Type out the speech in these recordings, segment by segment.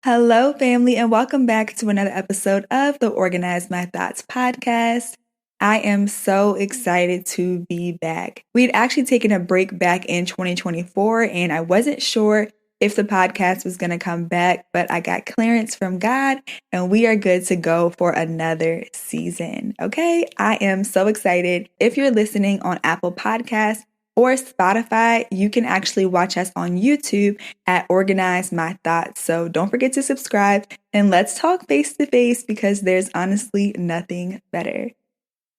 Hello, family, and welcome back to another episode of the Organize My Thoughts podcast. I am so excited to be back. We'd actually taken a break back in 2024, and I wasn't sure if the podcast was going to come back, but I got clearance from God, and we are good to go for another season. Okay, I am so excited. If you're listening on Apple Podcasts or Spotify, you can actually watch us on YouTube at Organize My Thoughts. So don't forget to subscribe and let's talk face to face because there's honestly nothing better.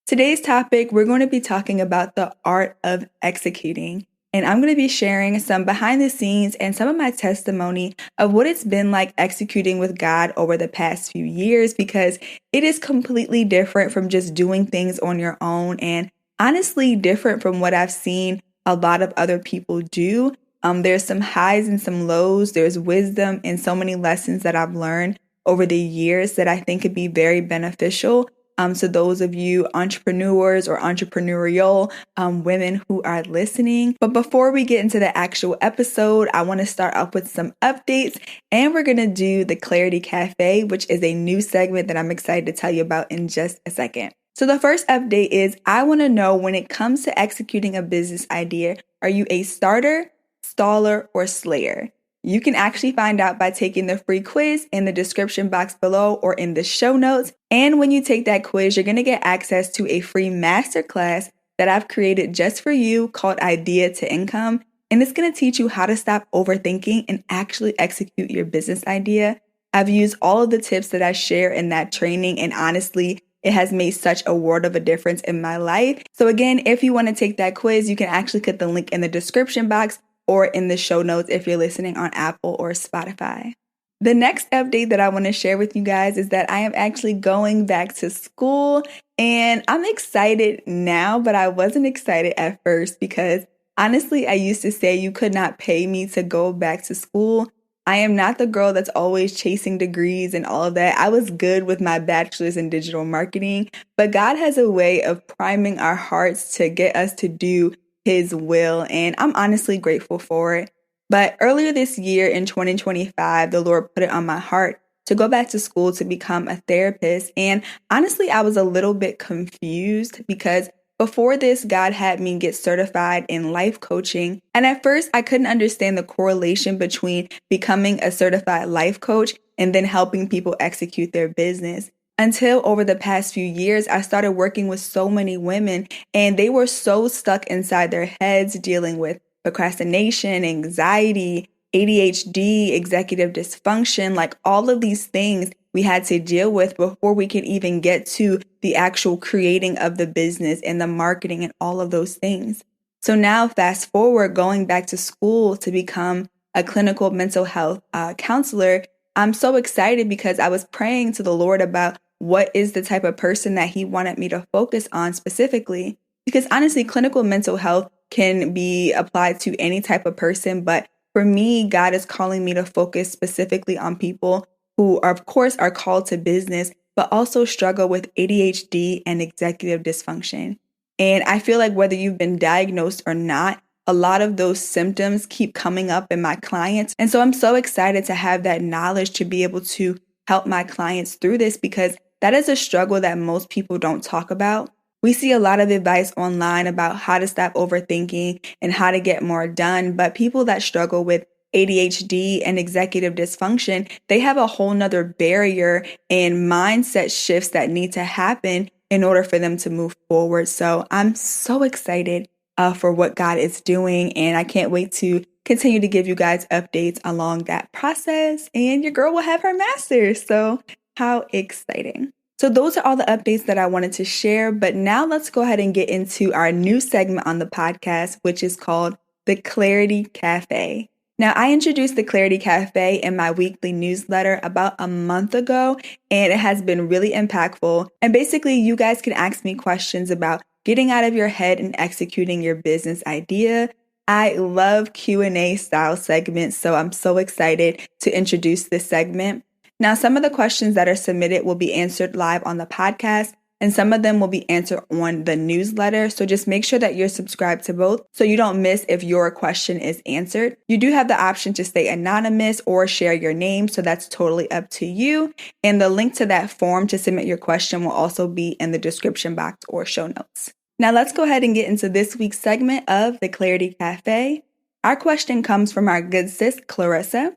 Today's topic, we're going to be talking about the art of executing. And I'm going to be sharing some behind the scenes and some of my testimony of what it's been like executing with God over the past few years because it is completely different from just doing things on your own and honestly different from what I've seen a lot of other people do. There's some highs and some lows. There's wisdom and so many lessons that I've learned over the years that I think could be very beneficial to those of you entrepreneurs or entrepreneurial women who are listening. But before we get into the actual episode, I want to start off with some updates, and we're going to do the Clarity Cafe, which is a new segment that I'm excited to tell you about in just a second. So the first update is I want to know, when it comes to executing a business idea, are you a starter, staller, or slayer? You can actually find out by taking the free quiz in the description box below or in the show notes. And when you take that quiz, you're going to get access to a free masterclass that I've created just for you called Idea to Income. And it's going to teach you how to stop overthinking and actually execute your business idea. I've used all of the tips that I share in that training, and honestly, it has made such a world of a difference in my life. So again, if you want to take that quiz, you can actually click the link in the description box or in the show notes if you're listening on Apple or Spotify. The next update that I want to share with you guys is that I am actually going back to school, and I'm excited now, but I wasn't excited at first because honestly, I used to say you could not pay me to go back to school. I am not the girl that's always chasing degrees and all of that. I was good with my bachelor's in digital marketing, but God has a way of priming our hearts to get us to do His will, and I'm honestly grateful for it. But earlier this year in 2025, the Lord put it on my heart to go back to school to become a therapist. And honestly, I was a little bit confused because before this, God had me get certified in life coaching. And at first, I couldn't understand the correlation between becoming a certified life coach and then helping people execute their business. Until over the past few years, I started working with so many women, and they were so stuck inside their heads dealing with procrastination, anxiety, ADHD, executive dysfunction, like all of these things we had to deal with before we could even get to the actual creating of the business and the marketing and all of those things. So now fast forward, going back to school to become a clinical mental health counselor, I'm so excited because I was praying to the Lord about what is the type of person that He wanted me to focus on specifically. Because honestly, clinical mental health can be applied to any type of person. But for me, God is calling me to focus specifically on people who are, of course, are called to business, but also struggle with ADHD and executive dysfunction. And I feel like whether you've been diagnosed or not, a lot of those symptoms keep coming up in my clients. And so I'm so excited to have that knowledge to be able to help my clients through this, because that is a struggle that most people don't talk about. We see a lot of advice online about how to stop overthinking and how to get more done, but people that struggle with ADHD and executive dysfunction, they have a whole nother barrier and mindset shifts that need to happen in order for them to move forward. So I'm so excited for what God is doing, and I can't wait to continue to give you guys updates along that process, and your girl will have her master's. So how exciting. So those are all the updates that I wanted to share, but now let's go ahead and get into our new segment on the podcast, which is called the Clarity Cafe. Now, I introduced the Clarity Cafe in my weekly newsletter about a month ago, and it has been really impactful. And basically, you guys can ask me questions about getting out of your head and executing your business idea. I love Q&A style segments, so I'm so excited to introduce this segment. Now, some of the questions that are submitted will be answered live on the podcast, and some of them will be answered on the newsletter. So just make sure that you're subscribed to both so you don't miss if your question is answered. You do have the option to stay anonymous or share your name, so that's totally up to you. And the link to that form to submit your question will also be in the description box or show notes. Now let's go ahead and get into this week's segment of the Clarity Cafe. Our question comes from our good sis, Clarissa.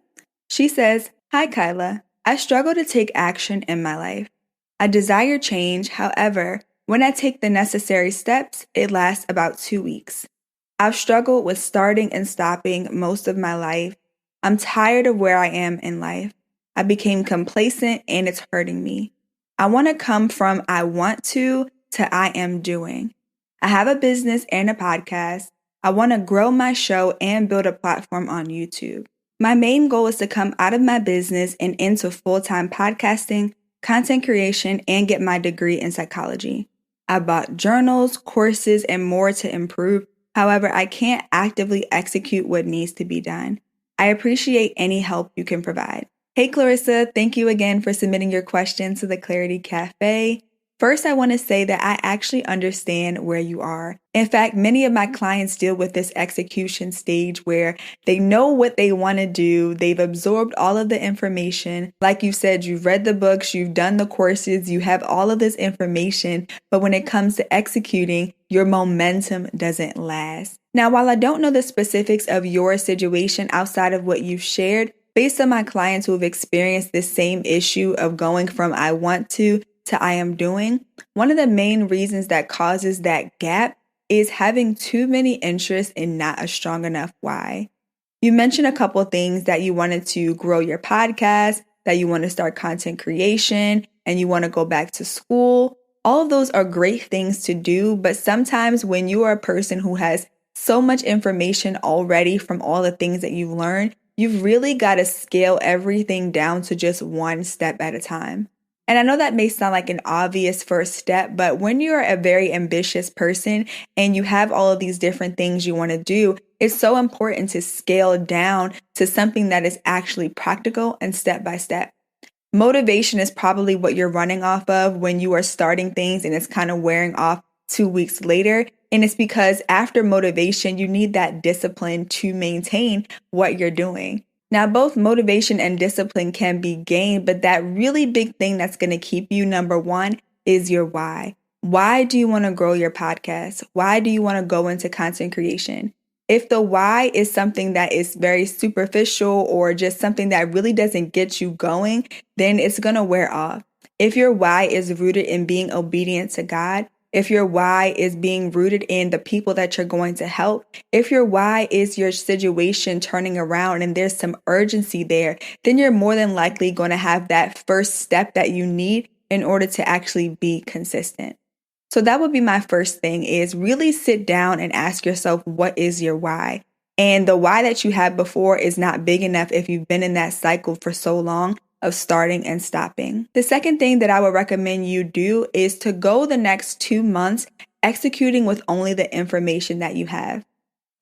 She says, "Hi, Kyla. I struggle to take action in my life. I desire change. However, when I take the necessary steps, it lasts about 2 weeks. I've struggled with starting and stopping most of my life. I'm tired of where I am in life. I became complacent and it's hurting me. I want to come from I want to I am doing. I have a business and a podcast. I want to grow my show and build a platform on YouTube. My main goal is to come out of my business and into full-time podcasting, content creation, and get my degree in psychology. I bought journals, courses, and more to improve. However, I can't actively execute what needs to be done. I appreciate any help you can provide." Hey, Clarissa, thank you again for submitting your question to the Clarity Cafe. First, I want to say that I actually understand where you are. In fact, many of my clients deal with this execution stage where they know what they want to do. They've absorbed all of the information. Like you said, you've read the books, you've done the courses, you have all of this information. But when it comes to executing, your momentum doesn't last. Now, while I don't know the specifics of your situation outside of what you've shared, based on my clients who have experienced this same issue of going from I want to I am doing, one of the main reasons that causes that gap is having too many interests and not a strong enough why. You mentioned a couple things that you wanted to grow your podcast, that you want to start content creation, and you want to go back to school. All of those are great things to do, but sometimes when you are a person who has so much information already from all the things that you've learned, you've really got to scale everything down to just one step at a time. And I know that may sound like an obvious first step, but when you're a very ambitious person and you have all of these different things you want to do, it's so important to scale down to something that is actually practical and step by step. Motivation is probably what you're running off of when you are starting things and it's kind of wearing off 2 weeks later. And it's because after motivation, you need that discipline to maintain what you're doing. Now, both motivation and discipline can be gained, but that really big thing that's going to keep you, number one, is your why. Why do you want to grow your podcast? Why do you want to go into content creation? If the why is something that is very superficial or just something that really doesn't get you going, then it's going to wear off. If your why is rooted in being obedient to God, if your why is being rooted in the people that you're going to help, if your why is your situation turning around and there's some urgency there, then you're more than likely going to have that first step that you need in order to actually be consistent. So that would be my first thing, is really sit down and ask yourself, what is your why? And the why that you had before is not big enough if you've been in that cycle for so long of starting and stopping. The second thing that I would recommend you do is to go the next 2 months executing with only the information that you have.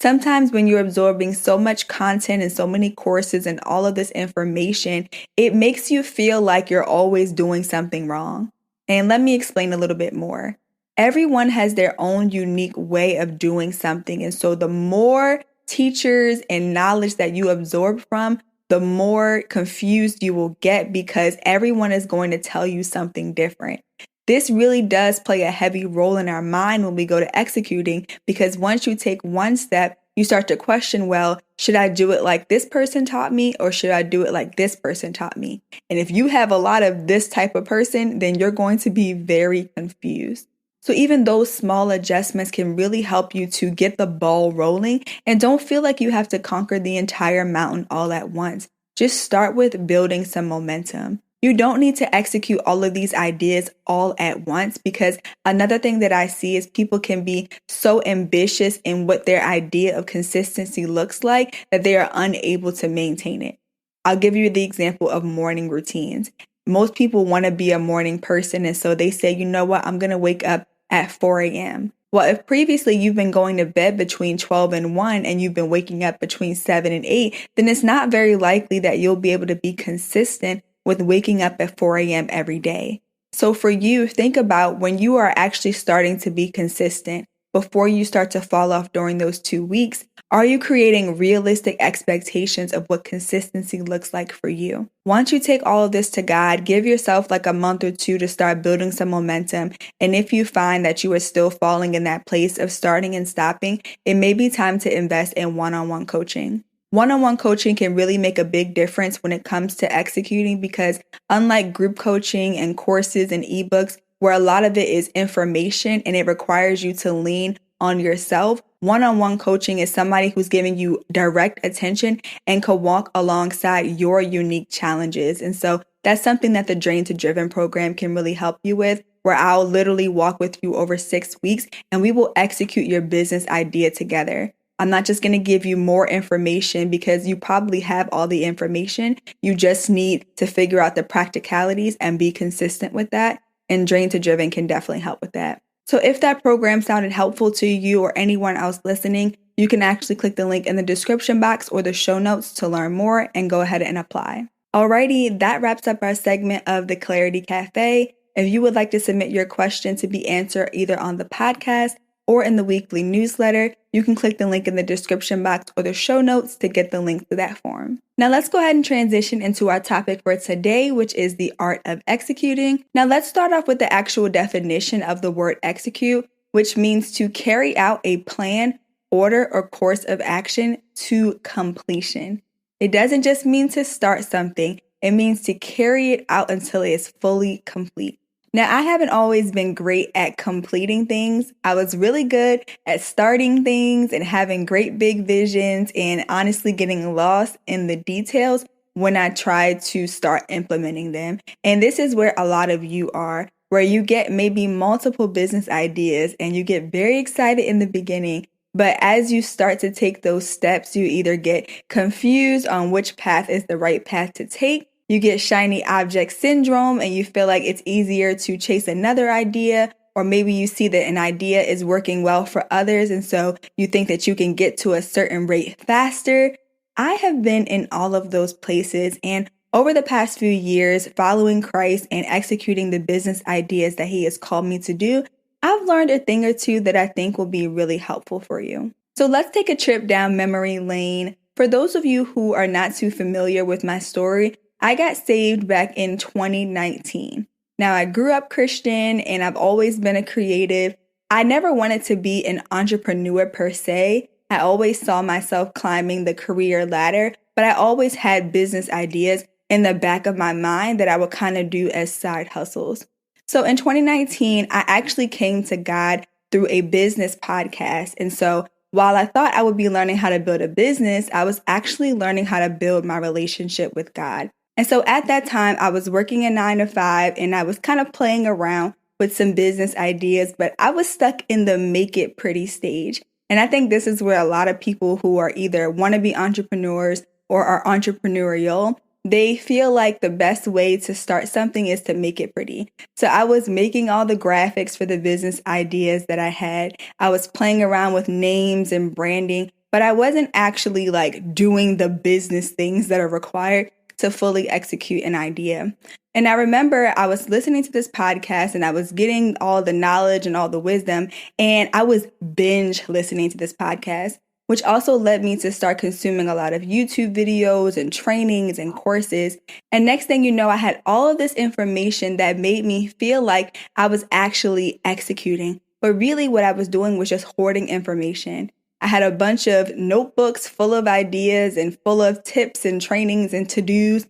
Sometimes when you're absorbing so much content and so many courses and all of this information, it makes you feel like you're always doing something wrong. And let me explain a little bit more. Everyone has their own unique way of doing something. And so the more teachers and knowledge that you absorb from, the more confused you will get because everyone is going to tell you something different. This really does play a heavy role in our mind when we go to executing, because once you take one step, you start to question, well, should I do it like this person taught me or should I do it like this person taught me? And if you have a lot of this type of person, then you're going to be very confused. So even those small adjustments can really help you to get the ball rolling, and don't feel like you have to conquer the entire mountain all at once. Just start with building some momentum. You don't need to execute all of these ideas all at once, because another thing that I see is people can be so ambitious in what their idea of consistency looks like that they are unable to maintain it. I'll give you the example of morning routines. Most people want to be a morning person, and so they say, you know what, I'm going to wake up at 4 a.m. Well, if previously you've been going to bed between 12 and 1 and you've been waking up between 7 and 8, then it's not very likely that you'll be able to be consistent with waking up at 4 a.m. every day. So for you, think about when you are actually starting to be consistent before you start to fall off during those 2 weeks. Are you creating realistic expectations of what consistency looks like for you? Once you take all of this to God, give yourself like a month or two to start building some momentum. And if you find that you are still falling in that place of starting and stopping, it may be time to invest in one-on-one coaching. One-on-one coaching can really make a big difference when it comes to executing because unlike group coaching and courses and ebooks, where a lot of it is information and it requires you to lean on yourself, one-on-one coaching is somebody who's giving you direct attention and can walk alongside your unique challenges. And so that's something that the Drain to Driven program can really help you with, where I'll literally walk with you over 6 weeks and we will execute your business idea together. I'm not just going to give you more information because you probably have all the information. You just need to figure out the practicalities and be consistent with that. And Drain to Driven can definitely help with that. So if that program sounded helpful to you or anyone else listening, you can actually click the link in the description box or the show notes to learn more and go ahead and apply. Alrighty, that wraps up our segment of the Clarity Cafe. If you would like to submit your question to be answered either on the podcast or in the weekly newsletter, you can click the link in the description box or the show notes to get the link to that form. Now let's go ahead and transition into our topic for today, which is the art of executing. Now let's start off with the actual definition of the word execute, which means to carry out a plan, order, or course of action to completion. It doesn't just mean to start something, it means to carry it out until it is fully complete. Now, I haven't always been great at completing things. I was really good at starting things and having great big visions and honestly getting lost in the details when I tried to start implementing them. And this is where a lot of you are, where you get maybe multiple business ideas and you get very excited in the beginning. But as you start to take those steps, you either get confused on which path is the right path to take. You get shiny object syndrome and you feel like it's easier to chase another idea, or maybe you see that an idea is working well for others and so you think that you can get to a certain rate faster. I have been in all of those places, and over the past few years, following Christ and executing the business ideas that He has called me to do, I've learned a thing or two that I think will be really helpful for you. So let's take a trip down memory lane. For those of you who are not too familiar with my story, I got saved back in 2019. Now, I grew up Christian and I've always been a creative. I never wanted to be an entrepreneur per se. I always saw myself climbing the career ladder, but I always had business ideas in the back of my mind that I would kind of do as side hustles. So in 2019, I actually came to God through a business podcast. And so while I thought I would be learning how to build a business, I was actually learning how to build my relationship with God. And so at that time, I was working a 9 to 5 and I was kind of playing around with some business ideas, but I was stuck in the make it pretty stage. And I think this is where a lot of people who are either want to be entrepreneurs or are entrepreneurial, they feel like the best way to start something is to make it pretty. So I was making all the graphics for the business ideas that I had. I was playing around with names and branding, but I wasn't actually like doing the business things that are required to fully execute an idea. And I remember I was listening to this podcast and I was getting all the knowledge and all the wisdom, and I was binge listening to this podcast, which also led me to start consuming a lot of YouTube videos and trainings and courses. And next thing you know, I had all of this information that made me feel like I was actually executing. But really what I was doing was just hoarding information. I had a bunch of notebooks full of ideas and full of tips and trainings and to-dos,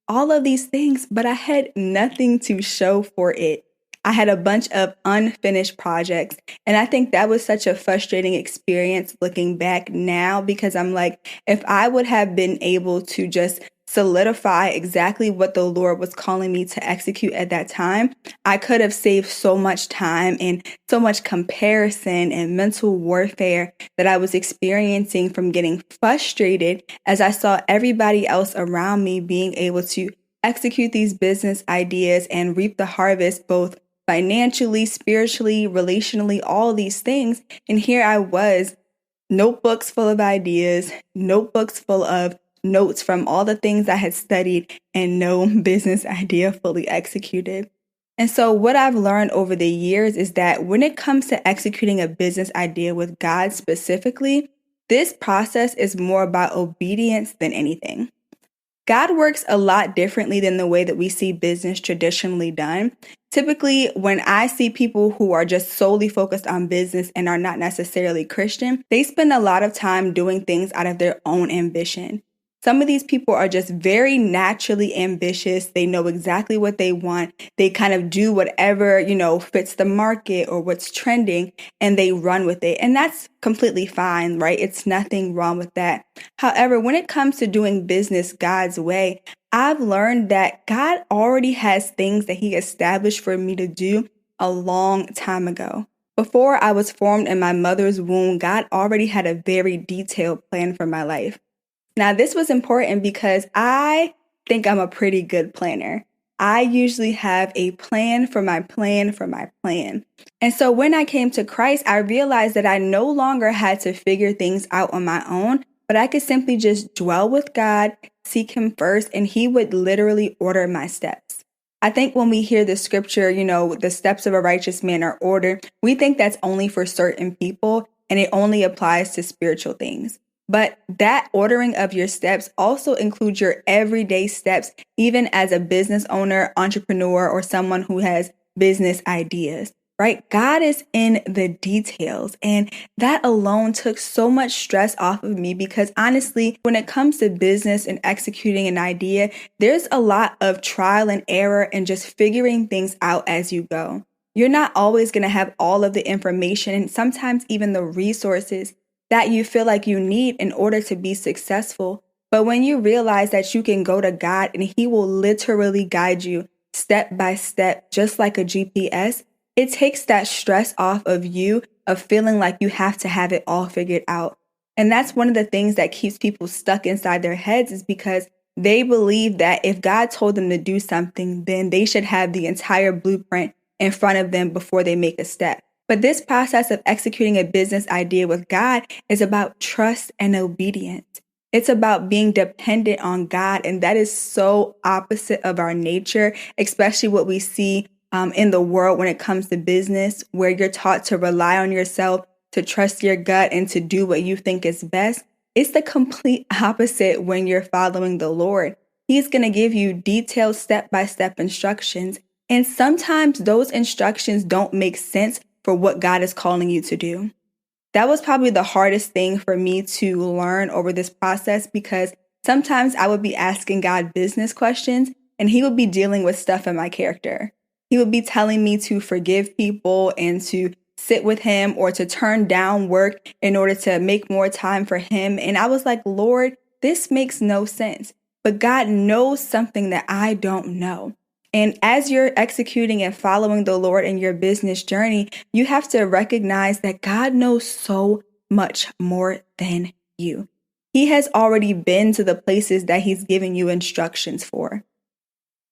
all of these things, but I had nothing to show for it. I had a bunch of unfinished projects, and I think that was such a frustrating experience looking back now, because I'm like, if I would have been able to just solidify exactly what the Lord was calling me to execute at that time, I could have saved so much time and so much comparison and mental warfare that I was experiencing from getting frustrated as I saw everybody else around me being able to execute these business ideas and reap the harvest, both financially, spiritually, relationally, all these things. And here I was, notebooks full of ideas, notebooks full of notes from all the things I had studied, and no business idea fully executed. And so what I've learned over the years is that when it comes to executing a business idea with God specifically, this process is more about obedience than anything. God works a lot differently than the way that we see business traditionally done. Typically, when I see people who are just solely focused on business and are not necessarily Christian, they spend a lot of time doing things out of their own ambition. Some of these people are just very naturally ambitious. They know exactly what they want. They kind of do whatever, fits the market or what's trending, and they run with it. And that's completely fine, right? It's nothing wrong with that. However, when it comes to doing business God's way, I've learned that God already has things that He established for me to do a long time ago. Before I was formed in my mother's womb, God already had a very detailed plan for my life. Now, this was important because I think I'm a pretty good planner. I usually have a plan for my plan for my plan. And so when I came to Christ, I realized that I no longer had to figure things out on my own, but I could simply just dwell with God, seek Him first, and He would literally order my steps. I think when we hear the scripture, the steps of a righteous man are ordered, we think that's only for certain people and it only applies to spiritual things. But that ordering of your steps also includes your everyday steps, even as a business owner, entrepreneur, or someone who has business ideas, right? God is in the details. And that alone took so much stress off of me because honestly, when it comes to business and executing an idea, there's a lot of trial and error and just figuring things out as you go. You're not always going to have all of the information and sometimes even the resources that you feel like you need in order to be successful. But when you realize that you can go to God and He will literally guide you step by step, just like a GPS, it takes that stress off of you of feeling like you have to have it all figured out. And that's one of the things that keeps people stuck inside their heads is because they believe that if God told them to do something, then they should have the entire blueprint in front of them before they make a step. But this process of executing a business idea with God is about trust and obedience. It's about being dependent on God. And that is so opposite of our nature, especially what we see in the world when it comes to business, where you're taught to rely on yourself, to trust your gut, and to do what you think is best. It's the complete opposite when you're following the Lord. He's going to give you detailed step-by-step instructions. And sometimes those instructions don't make sense for what God is calling you to do. That was probably the hardest thing for me to learn over this process because sometimes I would be asking God business questions and He would be dealing with stuff in my character. He would be telling me to forgive people and to sit with Him or to turn down work in order to make more time for Him. And I was like, Lord, this makes no sense. But God knows something that I don't know. And as you're executing and following the Lord in your business journey, you have to recognize that God knows so much more than you. He has already been to the places that He's given you instructions for.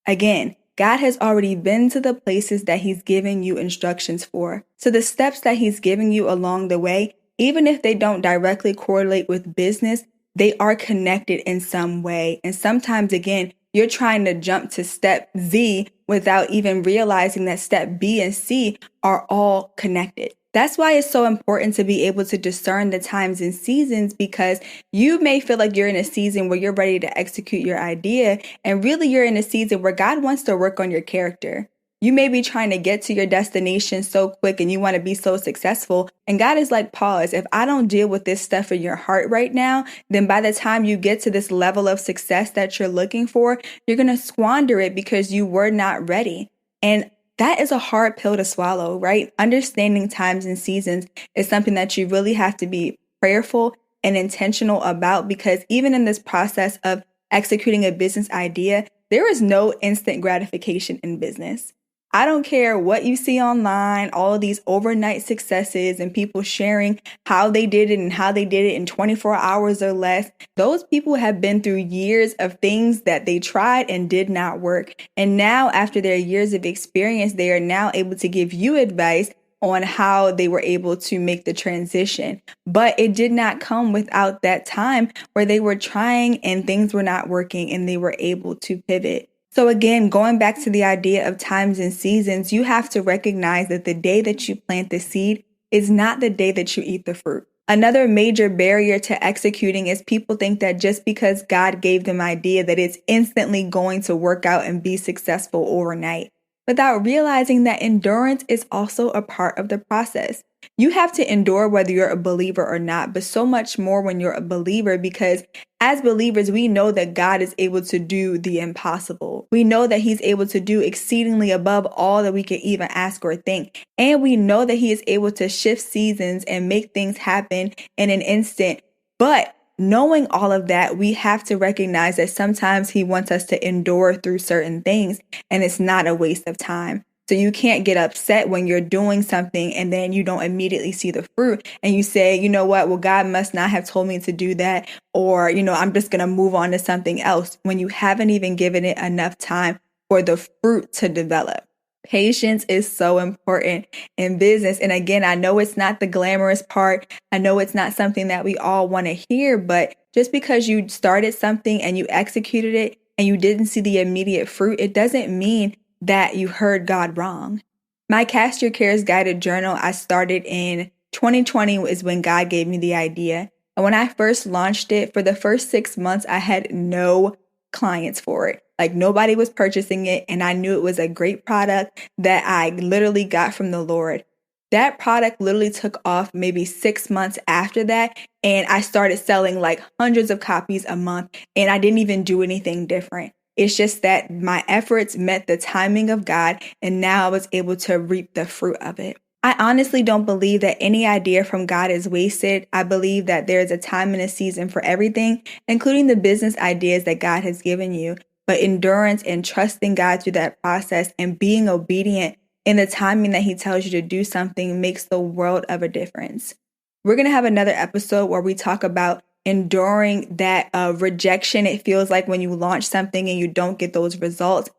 Again, God has already been to the places that He's given you instructions for. So the steps that He's given you along the way, even if they don't directly correlate with business, they are connected in some way. And sometimes, again, you're trying to jump to step Z without even realizing that step B and C are all connected. That's why it's so important to be able to discern the times and seasons, because you may feel like you're in a season where you're ready to execute your idea, and really you're in a season where God wants to work on your character. You may be trying to get to your destination so quick and you want to be so successful. And God is like, pause. If I don't deal with this stuff in your heart right now, then by the time you get to this level of success that you're looking for, you're going to squander it because you were not ready. And that is a hard pill to swallow, right? Understanding times and seasons is something that you really have to be prayerful and intentional about, because even in this process of executing a business idea, there is no instant gratification in business. I don't care what you see online, all of these overnight successes and people sharing how they did it and how they did it in 24 hours or less. Those people have been through years of things that they tried and did not work. And now, after their years of experience, they are now able to give you advice on how they were able to make the transition. But it did not come without that time where they were trying and things were not working and they were able to pivot. So again, going back to the idea of times and seasons, you have to recognize that the day that you plant the seed is not the day that you eat the fruit. Another major barrier to executing is people think that just because God gave them idea that it's instantly going to work out and be successful overnight, without realizing that endurance is also a part of the process. You have to endure whether you're a believer or not, but so much more when you're a believer, because as believers, we know that God is able to do the impossible. We know that he's able to do exceedingly above all that we could even ask or think. And we know that he is able to shift seasons and make things happen in an instant. But knowing all of that, we have to recognize that sometimes he wants us to endure through certain things, and it's not a waste of time. So you can't get upset when you're doing something and then you don't immediately see the fruit and you say, you know what, well, God must not have told me to do that. Or, I'm just going to move on to something else when you haven't even given it enough time for the fruit to develop. Patience is so important in business. And again, I know it's not the glamorous part. I know it's not something that we all want to hear, but just because you started something and you executed it and you didn't see the immediate fruit, it doesn't mean that you heard God wrong. My Cast Your Cares guided journal I started in 2020 is when God gave me the idea. And when I first launched it, for the first 6 months, I had no clients for it. Like nobody was purchasing it. And I knew it was a great product that I literally got from the Lord. That product literally took off maybe 6 months after that. And I started selling like hundreds of copies a month. And I didn't even do anything different. It's just that my efforts met the timing of God, and now I was able to reap the fruit of it. I honestly don't believe that any idea from God is wasted. I believe that there is a time and a season for everything, including the business ideas that God has given you. But endurance and trusting God through that process and being obedient in the timing that he tells you to do something makes the world of a difference. We're going to have another episode where we talk about enduring that rejection it feels like when you launch something and you don't get those results,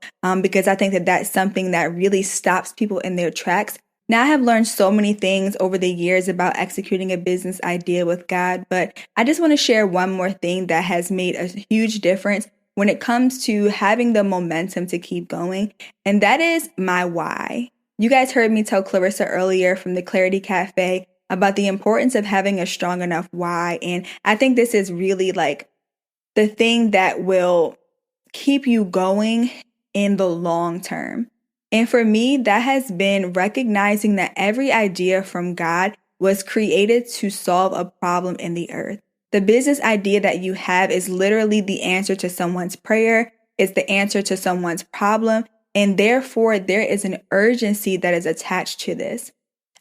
because I think that that's something that really stops people in their tracks. Now, I have learned so many things over the years about executing a business idea with God, but I just want to share one more thing that has made a huge difference when it comes to having the momentum to keep going, and that is my why. You guys heard me tell Clarissa earlier from the Clarity Cafe about the importance of having a strong enough why. And I think this is really like the thing that will keep you going in the long term. And for me, that has been recognizing that every idea from God was created to solve a problem in the earth. The business idea that you have is literally the answer to someone's prayer. It's the answer to someone's problem. And therefore, there is an urgency that is attached to this.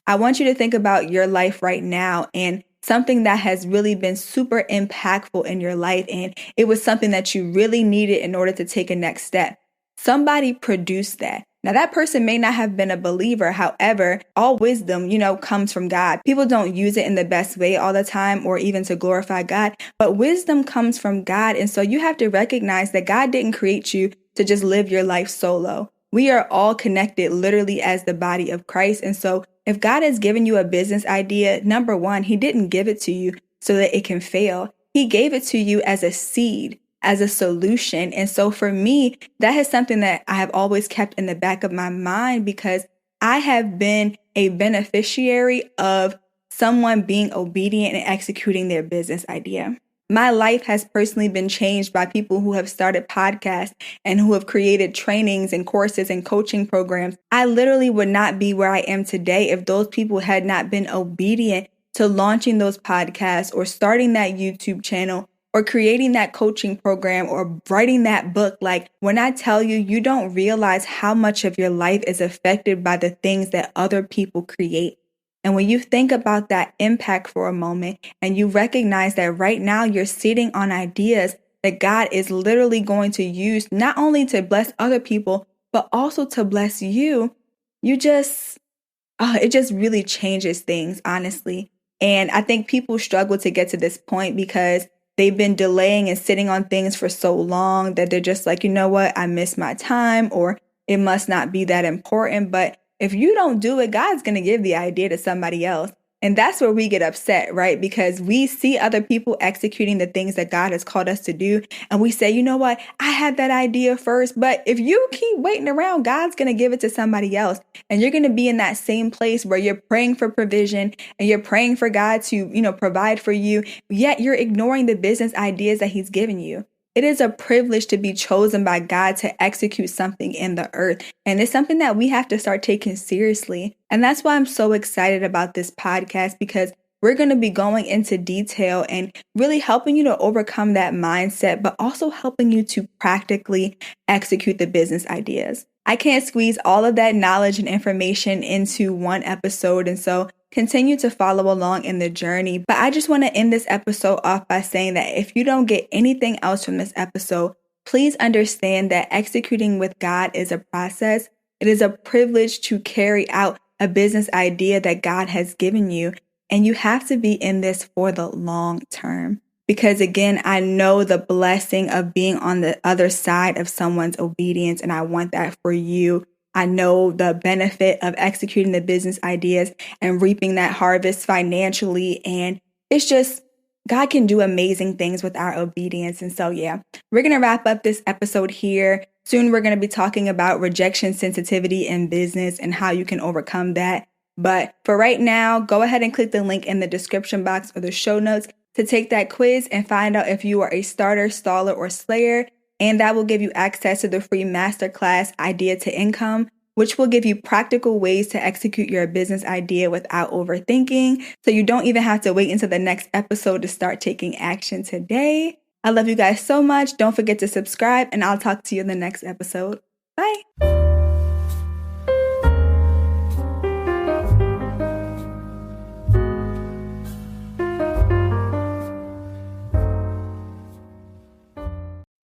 I want you to think about your life right now and something that has really been super impactful in your life. And it was something that you really needed in order to take a next step. Somebody produced that. Now, that person may not have been a believer. However, all wisdom, comes from God. People don't use it in the best way all the time or even to glorify God, but wisdom comes from God. And so you have to recognize that God didn't create you to just live your life solo. We are all connected literally as the body of Christ. And so if God has given you a business idea, number one, he didn't give it to you so that it can fail. He gave it to you as a seed, as a solution. And so for me, that is something that I have always kept in the back of my mind because I have been a beneficiary of someone being obedient and executing their business idea. My life has personally been changed by people who have started podcasts and who have created trainings and courses and coaching programs. I literally would not be where I am today if those people had not been obedient to launching those podcasts or starting that YouTube channel or creating that coaching program or writing that book. Like when I tell you, you don't realize how much of your life is affected by the things that other people create. And when you think about that impact for a moment and you recognize that right now you're sitting on ideas that God is literally going to use not only to bless other people, but also to bless you, it just really changes things, honestly. And I think people struggle to get to this point because they've been delaying and sitting on things for so long that they're just like, you know what, I missed my time or it must not be that important. But if you don't do it, God's going to give the idea to somebody else. And that's where we get upset, right? Because we see other people executing the things that God has called us to do. And we say, you know what? I had that idea first. But if you keep waiting around, God's going to give it to somebody else. And you're going to be in that same place where you're praying for provision and you're praying for God to, provide for you. Yet you're ignoring the business ideas that he's given you. It is a privilege to be chosen by God to execute something in the earth. And it's something that we have to start taking seriously. And that's why I'm so excited about this podcast, because we're going to be going into detail and really helping you to overcome that mindset, but also helping you to practically execute the business ideas. I can't squeeze all of that knowledge and information into one episode. And so continue to follow along in the journey. But I just want to end this episode off by saying that if you don't get anything else from this episode, please understand that executing with God is a process. It is a privilege to carry out a business idea that God has given you. And you have to be in this for the long term. Because again, I know the blessing of being on the other side of someone's obedience, and I want that for you. I know the benefit of executing the business ideas and reaping that harvest financially. And it's just, God can do amazing things with our obedience. And so, we're going to wrap up this episode here. Soon, we're going to be talking about rejection sensitivity in business and how you can overcome that. But for right now, go ahead and click the link in the description box or the show notes to take that quiz and find out if you are a starter, staller, or slayer. And that will give you access to the free masterclass Idea to Income, which will give you practical ways to execute your business idea without overthinking. So you don't even have to wait until the next episode to start taking action today. I love you guys so much. Don't forget to subscribe, and I'll talk to you in the next episode. Bye.